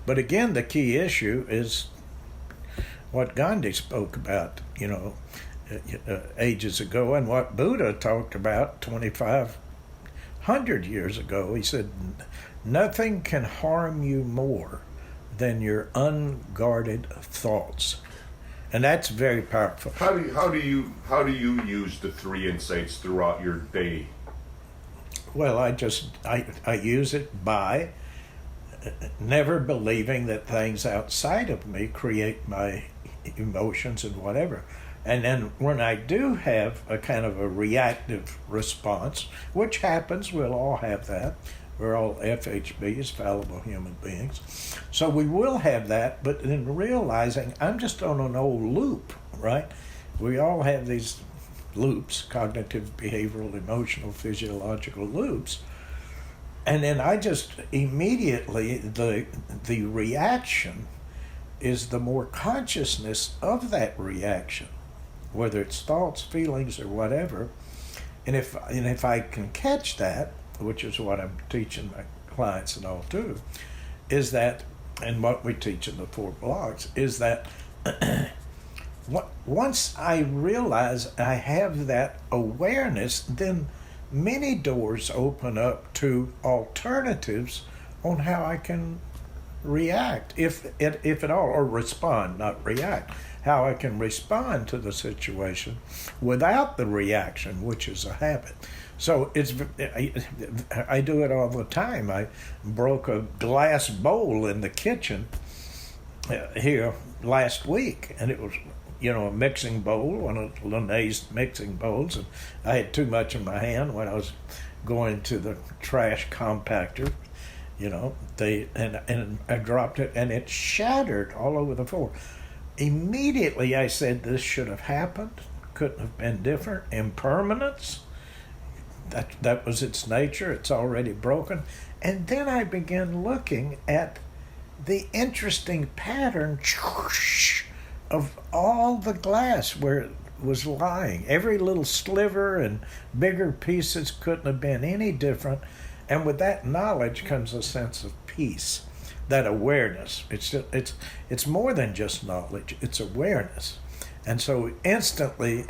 But again, the key issue is what Gandhi spoke about, ages ago, and what Buddha talked about 2,500 years ago. He said, nothing can harm you more than your unguarded thoughts. And that's very powerful. How do you use the 3 insights throughout your day? Well, I use it by never believing that things outside of me create my emotions and whatever. And then when I do have a kind of a reactive response, which happens, we'll all have that. We're all FHBs, fallible human beings. So we will have that, but in realizing I'm just on an old loop, right? We all have these loops, cognitive, behavioral, emotional, physiological loops. And then I just immediately, the reaction is the more consciousness of that reaction, whether it's thoughts, feelings, or whatever. And if I can catch that, which is what I'm teaching my clients and all too, is that, and what we teach in the 4 blogs, is that once I realize I have that awareness, then many doors open up to alternatives on how I can react, if at all, or respond, not react. How I can respond to the situation without the reaction, which is a habit. So I do it all the time. I broke a glass bowl in the kitchen here last week, and it was, a mixing bowl, one of Linnaeus mixing bowls, and I had too much in my hand when I was going to the trash compactor. And I dropped it, and it shattered all over the floor. Immediately I said, this should have happened, couldn't have been different. Impermanence, that was its nature, it's already broken. And then I began looking at the interesting pattern of all the glass where it was lying. Every little sliver and bigger pieces couldn't have been any different. And with that knowledge comes a sense of peace, that awareness. It's more than just knowledge, it's awareness. And so instantly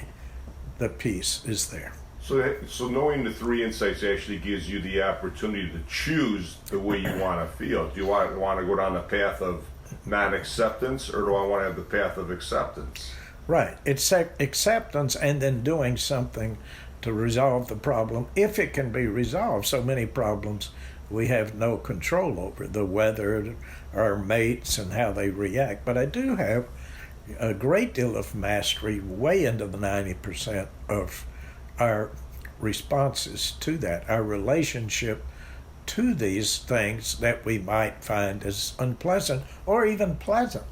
the peace is there. So knowing the 3 insights actually gives you the opportunity to choose the way you want to feel. Do you want to go down the path of non-acceptance, or do I want to have the path of acceptance? Right. It's acceptance and then doing something to resolve the problem, if it can be resolved. So many problems we have no control over, the weather, our mates, and how they react. But I do have a great deal of mastery, way into the 90% of our responses to that, our relationship to these things that we might find as unpleasant or even pleasant.